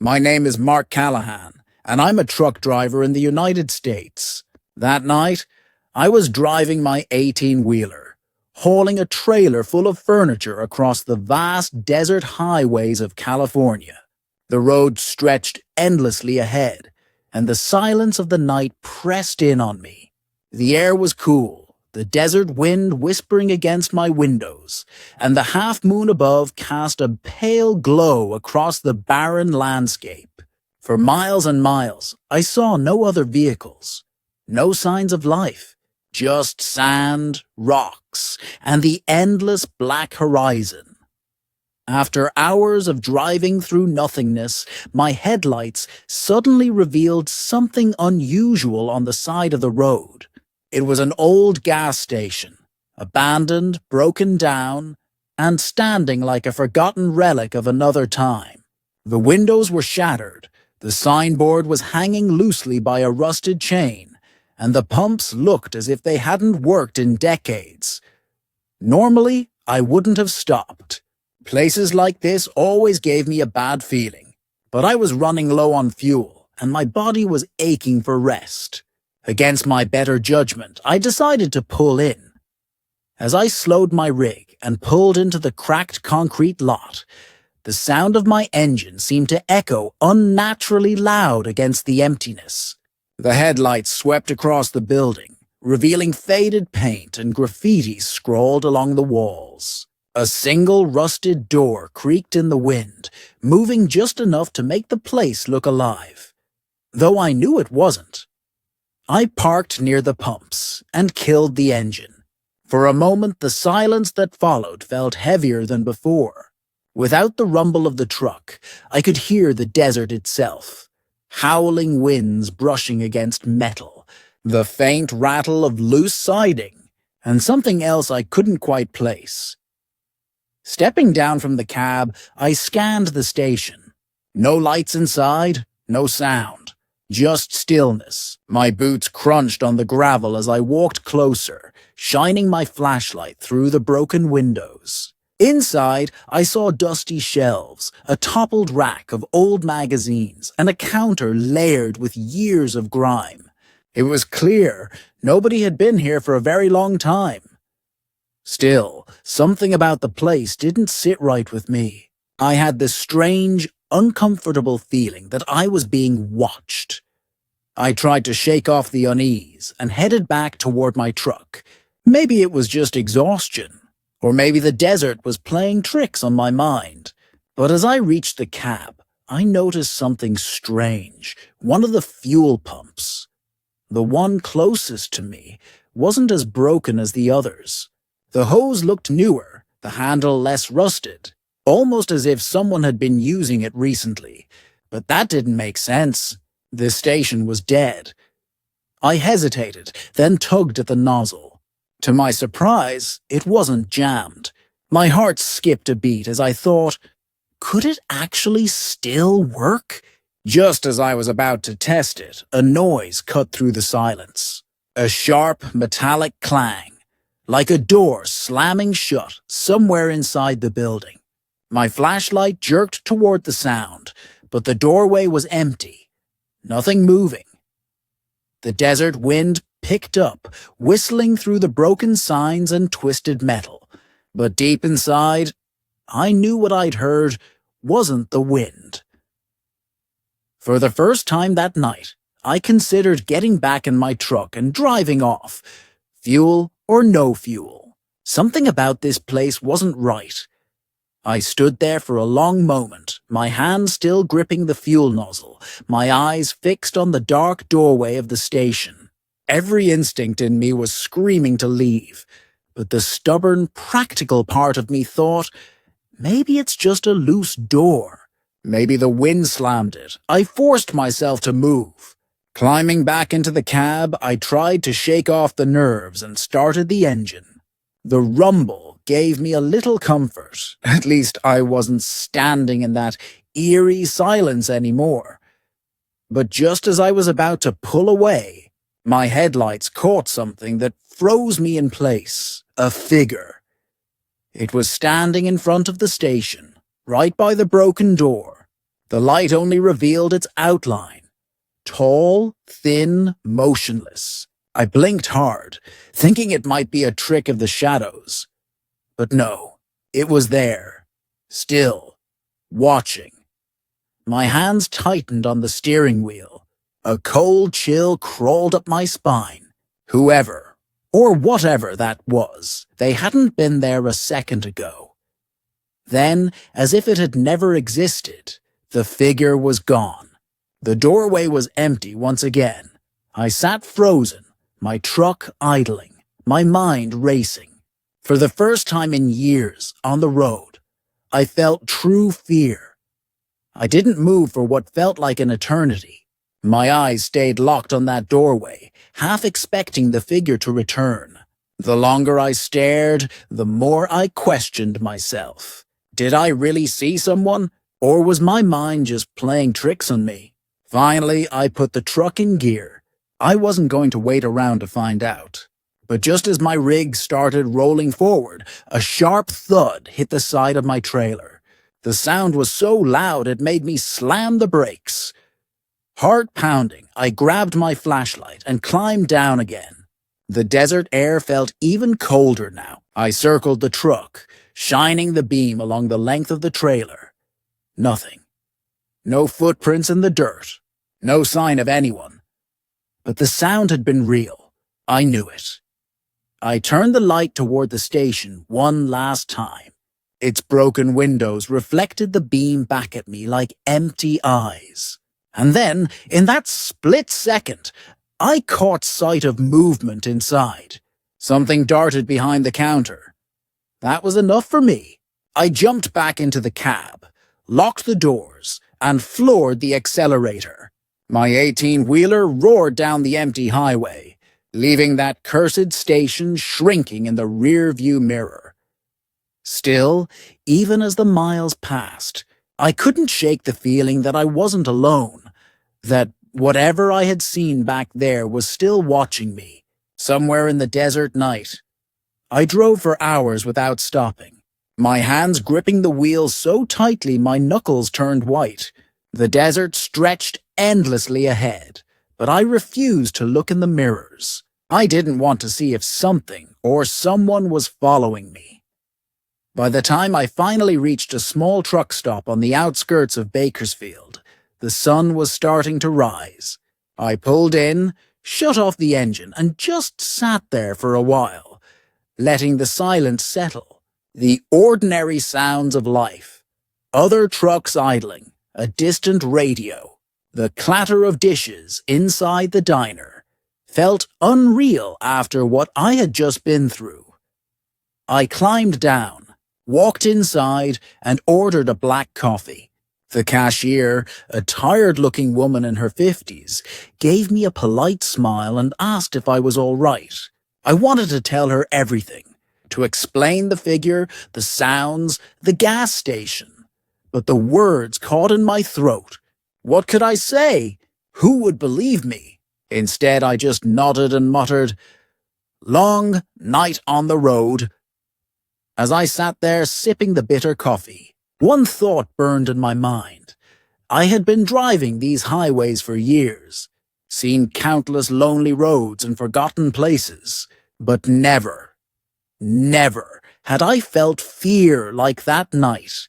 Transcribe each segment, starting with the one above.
My name is Mark Callahan, and I'm a truck driver in the United States. That night, I was driving my 18-wheeler, hauling a trailer full of furniture across the vast desert highways of California. The road stretched endlessly ahead, and the silence of the night pressed in on me. The air was cool, the desert wind whispering against my windows, and the half-moon above cast a pale glow across the barren landscape. For miles and miles, I saw no other vehicles, no signs of life, just sand, rocks, and the endless black horizon. After hours of driving through nothingness, my headlights suddenly revealed something unusual on the side of the road. It was an old gas station, abandoned, broken down, and standing like a forgotten relic of another time. The windows were shattered, the signboard was hanging loosely by a rusted chain, and the pumps looked as if they hadn't worked in decades. Normally, I wouldn't have stopped. Places like this always gave me a bad feeling, but I was running low on fuel, and my body was aching for rest. Against my better judgment, I decided to pull in. As I slowed my rig and pulled into the cracked concrete lot, the sound of my engine seemed to echo unnaturally loud against the emptiness. The headlights swept across the building, revealing faded paint and graffiti scrawled along the walls. A single rusted door creaked in the wind, moving just enough to make the place look alive. Though I knew it wasn't. I parked near the pumps and killed the engine. For a moment, the silence that followed felt heavier than before. Without the rumble of the truck, I could hear the desert itself. Howling winds brushing against metal, the faint rattle of loose siding, and something else I couldn't quite place. Stepping down from the cab, I scanned the station. No lights inside, no sound. Just stillness. My boots crunched on the gravel as I walked closer, shining my flashlight through the broken windows. Inside, I saw dusty shelves, a toppled rack of old magazines, and a counter layered with years of grime. It was clear nobody had been here for a very long time. Still, something about the place didn't sit right with me. I had this strange, uncomfortable feeling that I was being watched. I tried to shake off the unease and headed back toward my truck. Maybe it was just exhaustion, or maybe the desert was playing tricks on my mind. But as I reached the cab, I noticed something strange. One of the fuel pumps, the one closest to me, wasn't as broken as the others. The hose looked newer, the handle less rusted, almost as if someone had been using it recently. But that didn't make sense. The station was dead. I hesitated, then tugged at the nozzle. To my surprise, it wasn't jammed. My heart skipped a beat as I thought, could it actually still work? Just as I was about to test it, a noise cut through the silence. A sharp, metallic clang, like a door slamming shut somewhere inside the building. My flashlight jerked toward the sound, but the doorway was empty. Nothing moving. The desert wind picked up, whistling through the broken signs and twisted metal. But deep inside, I knew what I'd heard wasn't the wind. For the first time that night, I considered getting back in my truck and driving off. Fuel or no fuel. Something about this place wasn't right. I stood there for a long moment, my hand still gripping the fuel nozzle, my eyes fixed on the dark doorway of the station. Every instinct in me was screaming to leave, but the stubborn, practical part of me thought, maybe it's just a loose door. Maybe the wind slammed it. I forced myself to move. Climbing back into the cab, I tried to shake off the nerves and started the engine. The rumble gave me a little comfort. At least I wasn't standing in that eerie silence anymore. But just as I was about to pull away, my headlights caught something that froze me in place. A figure. It was standing in front of the station, right by the broken door. The light only revealed its outline. Tall, thin, motionless. I blinked hard, thinking it might be a trick of the shadows. But no, it was there, still, watching. My hands tightened on the steering wheel. A cold chill crawled up my spine. Whoever, or whatever that was, they hadn't been there a second ago. Then, as if it had never existed, the figure was gone. The doorway was empty once again. I sat frozen, my truck idling, my mind racing. For the first time in years, on the road, I felt true fear. I didn't move for what felt like an eternity. My eyes stayed locked on that doorway, half expecting the figure to return. The longer I stared, the more I questioned myself. Did I really see someone, or was my mind just playing tricks on me? Finally, I put the truck in gear. I wasn't going to wait around to find out. But just as my rig started rolling forward, a sharp thud hit the side of my trailer. The sound was so loud it made me slam the brakes. Heart pounding, I grabbed my flashlight and climbed down again. The desert air felt even colder now. I circled the truck, shining the beam along the length of the trailer. Nothing. No footprints in the dirt. No sign of anyone. But the sound had been real. I knew it. I turned the light toward the station one last time. Its broken windows reflected the beam back at me like empty eyes. And then, in that split second, I caught sight of movement inside. Something darted behind the counter. That was enough for me. I jumped back into the cab, locked the doors, and floored the accelerator. My 18-wheeler roared down the empty highway, leaving that cursed station shrinking in the rear-view mirror. Still, even as the miles passed, I couldn't shake the feeling that I wasn't alone, that whatever I had seen back there was still watching me, somewhere in the desert night. I drove for hours without stopping, my hands gripping the wheel so tightly my knuckles turned white. The desert stretched endlessly ahead, but I refused to look in the mirrors. I didn't want to see if something or someone was following me. By the time I finally reached a small truck stop on the outskirts of Bakersfield, the sun was starting to rise. I pulled in, shut off the engine, and just sat there for a while, letting the silence settle. The ordinary sounds of life. Other trucks idling, a distant radio, the clatter of dishes inside the diner, felt unreal after what I had just been through. I climbed down, walked inside, and ordered a black coffee. The cashier, a tired-looking woman in her 50s, gave me a polite smile and asked if I was all right. I wanted to tell her everything, to explain the figure, the sounds, the gas station. But the words caught in my throat. What could I say? Who would believe me? Instead, I just nodded and muttered, "Long night on the road." As I sat there sipping the bitter coffee, one thought burned in my mind. I had been driving these highways for years, seen countless lonely roads and forgotten places, but never had I felt fear like that night.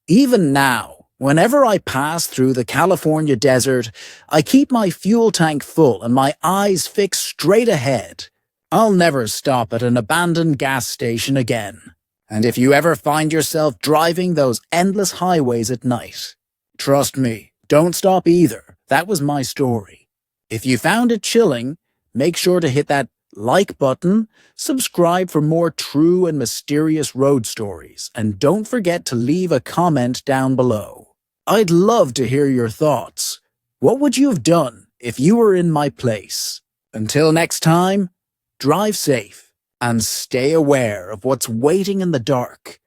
Even now, whenever I pass through the California desert, I keep my fuel tank full and my eyes fixed straight ahead. I'll never stop at an abandoned gas station again. And if you ever find yourself driving those endless highways at night, trust me, don't stop either. That was my story. If you found it chilling, make sure to hit that like button, subscribe for more true and mysterious road stories, and don't forget to leave a comment down below. I'd love to hear your thoughts. What would you have done if you were in my place? Until next time, drive safe and stay aware of what's waiting in the dark.